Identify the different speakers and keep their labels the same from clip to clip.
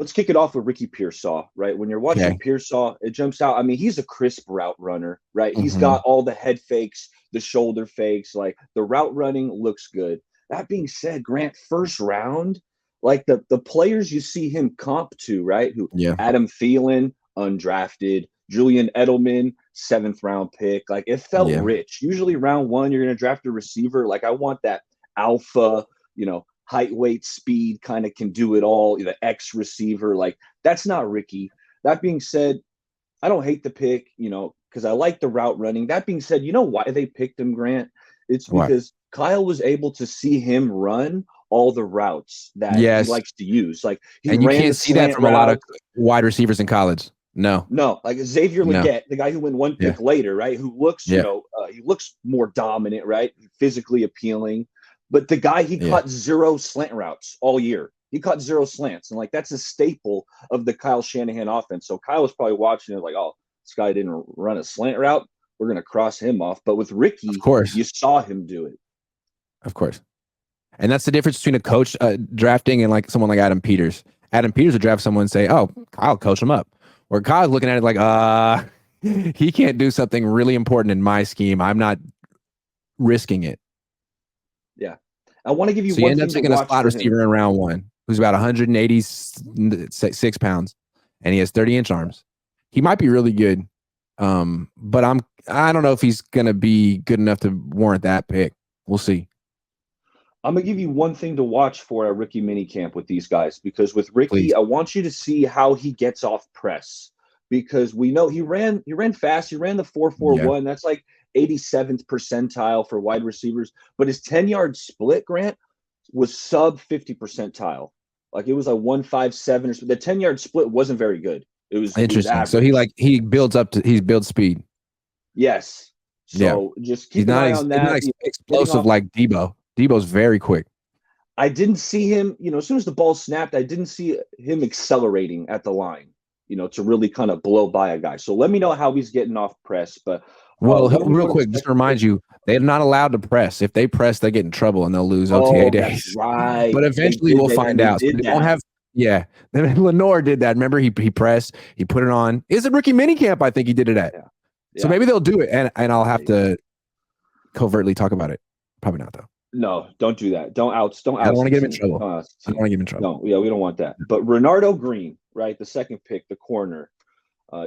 Speaker 1: let's kick it off with Ricky Pearsall, right? When you're watching
Speaker 2: Okay.
Speaker 1: Pearsall, it jumps out. I mean, he's a crisp route runner, right? He's
Speaker 2: Hmm.
Speaker 1: got all the head fakes, the shoulder fakes, like the route running looks good. That being said, Grant, first round, like the players you see him comp to, right? Who
Speaker 2: Yeah.
Speaker 1: Adam Thielen, undrafted, Julian Edelman, seventh round pick. Like it felt
Speaker 2: Yeah.
Speaker 1: rich. Usually round one, you're gonna draft a receiver. Like I want that alpha, height, weight, speed, kind of can do it all, the X receiver. Like that's not Ricky. That being said, I don't hate the pick, because I like the route running. That being said, you know why they picked him, Grant? It's
Speaker 2: What?
Speaker 1: because Kyle was able to see him run all the routes that he
Speaker 2: Yes.
Speaker 1: likes to use. Like he
Speaker 2: And you
Speaker 1: ran the
Speaker 2: can't see that
Speaker 1: slant
Speaker 2: from a lot of
Speaker 1: route.
Speaker 2: wide receivers in college. No.
Speaker 1: No, like Xavier
Speaker 2: No.
Speaker 1: Legette, the guy who went one
Speaker 2: Yeah.
Speaker 1: pick later, right? Who looks,
Speaker 2: Yeah.
Speaker 1: he looks more dominant, right? Physically appealing. But the guy, he
Speaker 2: Yeah.
Speaker 1: caught zero slant routes all year. He caught zero slants. And like that's a staple of the Kyle Shanahan offense. So Kyle was probably watching it like, oh, this guy didn't run a slant route. We're going to cross him off. But with
Speaker 2: Of
Speaker 1: Ricky,
Speaker 2: course.
Speaker 1: you saw him do it.
Speaker 2: Of course. And that's the difference between a coach drafting and like someone like Adam Peters. Adam Peters would draft someone and say, oh, I'll coach him up. Where Kyle's looking at it like, he can't do something really important in my scheme. I'm not risking it.
Speaker 1: Yeah. I want to give you
Speaker 2: So you
Speaker 1: one
Speaker 2: end up
Speaker 1: thing to
Speaker 2: taking a
Speaker 1: watch
Speaker 2: slot
Speaker 1: for him.
Speaker 2: receiver in round one who's about 186 pounds and he has 30-inch arms. He might be really good, but I don't know if he's going to be good enough to warrant that pick. We'll see.
Speaker 1: I'm gonna give you one thing to watch for at Ricky minicamp with these guys, because with Ricky,
Speaker 2: Please.
Speaker 1: I want you to see how he gets off press, because we know he ran fast. He ran the 4.41. That's like 87th percentile for wide receivers. But his 10-yard split, Grant, was sub 50 percentile. Like it was like 157 or so. The 10-yard split wasn't very good. It was
Speaker 2: Interesting. So
Speaker 1: average.
Speaker 2: he builds speed.
Speaker 1: Yes.
Speaker 2: Yeah.
Speaker 1: So just keep an eye on
Speaker 2: He's not
Speaker 1: that.
Speaker 2: explosive like Debo. Debo's very quick.
Speaker 1: I didn't see him, as soon as the ball snapped, I didn't see him accelerating at the line, to really kind of blow by a guy. So let me know how he's getting off press. But
Speaker 2: Well, real quick, just to remind you, they're not allowed to press. If they press, they get in trouble and they'll lose OTA days.
Speaker 1: That's right.
Speaker 2: But eventually we'll find out. So they don't have. Yeah, Lenore did that. Remember, he pressed, he put it on. Is it Ricky minicamp? I think he did it at.
Speaker 1: Yeah.
Speaker 2: So maybe they'll do it, and I'll have to covertly talk about it. Probably not though.
Speaker 1: No, don't do that. Don't
Speaker 2: I don't want to get him in trouble. I don't want to get him in trouble.
Speaker 1: No, yeah, we don't want that. But Renardo Green, right, the second pick, the corner.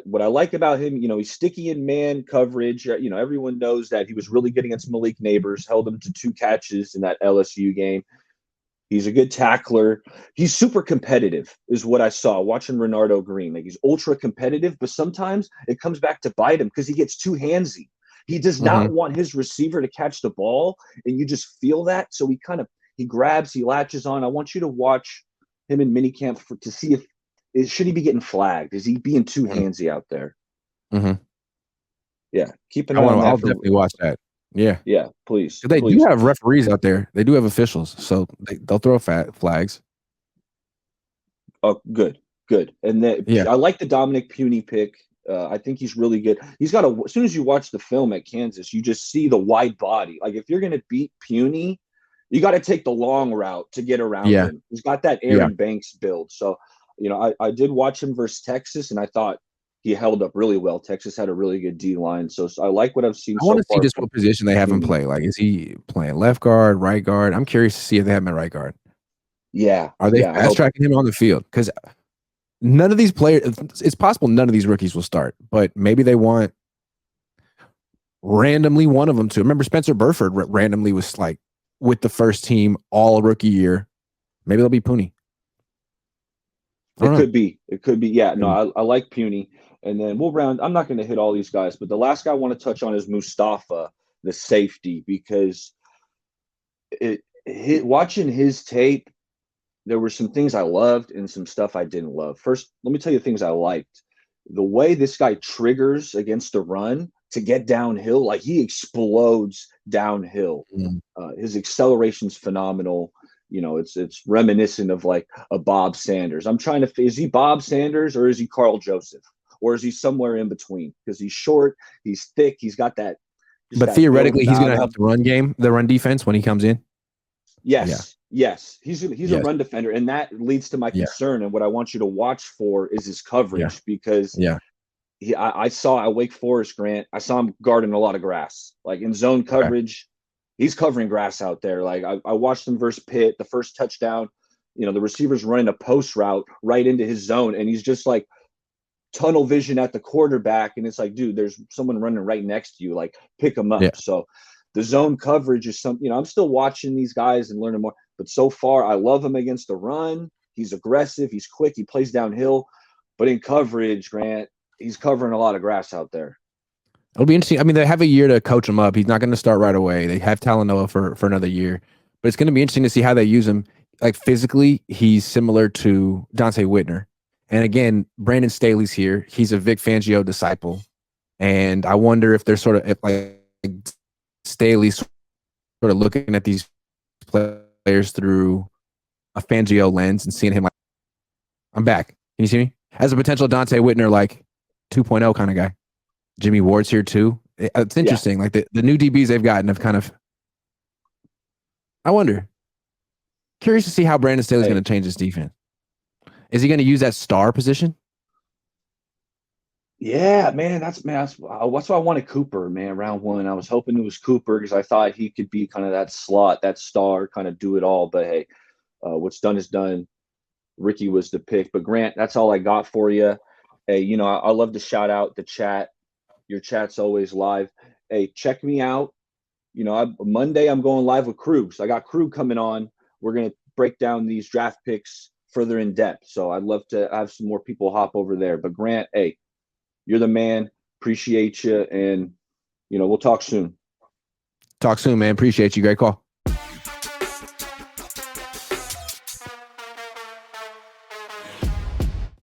Speaker 1: What I like about him, he's sticky in man coverage. Everyone knows that he was really good against Malik Neighbors, held him to 2 catches in that LSU game. He's a good tackler. He's super competitive, is what I saw watching Renardo Green. Like he's ultra competitive, but sometimes it comes back to bite him because he gets too handsy. He does not want his receiver to catch the ball, and you just feel that. So he grabs, he latches on. I want you to watch him in minicamp to see if should he be getting flagged? Is he being too handsy out there?
Speaker 2: Mm-hmm.
Speaker 1: Yeah, keep an eye on that.
Speaker 2: I'll definitely watch that. Yeah,
Speaker 1: yeah, please.
Speaker 2: They
Speaker 1: please.
Speaker 2: do have referees out there. They do have officials, so they'll throw flags.
Speaker 1: Oh, good. And I like the Dominic Puni pick. I think he's really good. He's got as soon as you watch the film at Kansas, you just see the wide body. Like if you're going to beat Puni, you got to take the long route to get around him. He's got that Aaron Banks build. So, I did watch him versus Texas, and I thought he held up really well. Texas had a really good D line. So I like what I've seen so far.
Speaker 2: I want to see just what position they have him play. Like, is he playing left guard, right guard? I'm curious to see if they have him at right guard.
Speaker 1: Yeah.
Speaker 2: Are they fast tracking him on the field? Because none of these players, it's possible none of these rookies will start, but maybe they want randomly one of them to. Remember, Spencer Burford randomly was like with the first team all rookie year. Maybe they'll be Puni.
Speaker 1: It could be. Yeah, no, I like Puni. And then I'm not going to hit all these guys, but the last guy I want to touch on is Mustapha, the safety, because watching his tape, there were some things I loved and some stuff I didn't love. First, let me tell you things I liked. The way this guy triggers against the run to get downhill, like he explodes downhill. His acceleration's phenomenal. It's reminiscent of like a Bob Sanders. I'm trying to, is he Bob Sanders or is he Carl Joseph? Or is he somewhere in between? Because he's short, he's thick, he's got that.
Speaker 2: But theoretically, he's going to help the run defense when he comes in.
Speaker 1: Yes. Yes, he's a
Speaker 2: Yes.
Speaker 1: run defender, and that leads to my
Speaker 2: Yeah.
Speaker 1: concern. And what I want you to watch for is his
Speaker 2: Yeah.
Speaker 1: coverage because
Speaker 2: Yeah.
Speaker 1: I saw at Wake Forest, Grant. I saw him guarding a lot of grass, like in zone
Speaker 2: Okay.
Speaker 1: coverage. He's covering grass out there. Like I watched him versus Pitt, the first touchdown. You know, the receiver's running a post route right into his zone, and he's just like tunnel vision at the quarterback, and it's like, dude, there's someone running right next to you. Like, pick him up.
Speaker 2: Yeah.
Speaker 1: So the zone coverage is something. You know, I'm still watching these guys and learning more. But so far, I love him against the run. He's aggressive. He's quick. He plays downhill. But in coverage, Grant, he's covering a lot of grass out there.
Speaker 2: It'll be interesting. I mean, they have a year to coach him up. He's not going to start right away. They have Talanoa for another year, but it's going to be interesting to see how they use him. Like physically, he's similar to Dante Whitner. And again, Brandon Staley's here. He's a Vic Fangio disciple, and I wonder if they're sort of if like Staley's sort of looking at these players through a Fangio lens and seeing him like, I'm back. Can you see me? As a potential Dante Whitner, like 2.0 kind of guy. Jimmy Ward's here too. It's interesting. Yeah. Like the new DBs they've gotten have kind of, I wonder. Curious to see how Brandon Staley's going to change his defense. Is he going to use that star position?
Speaker 1: Yeah, man, that's why I wanted Cooper, man, round one. I was hoping it was Cooper because I thought he could be kind of that slot, that star, kind of do it all. But hey, what's done is done. Ricky was the pick. But Grant, that's all I got for you. Hey, you know, I love to shout out the chat. Your chat's always live. Hey, check me out. You know, Monday I'm going live with Krug. So I got Krug coming on. We're going to break down these draft picks further in depth. So I'd love to have some more people hop over there. But Grant, hey, you're the man. Appreciate you. And, you know, we'll talk soon.
Speaker 2: Talk soon, man. Appreciate you. Great call.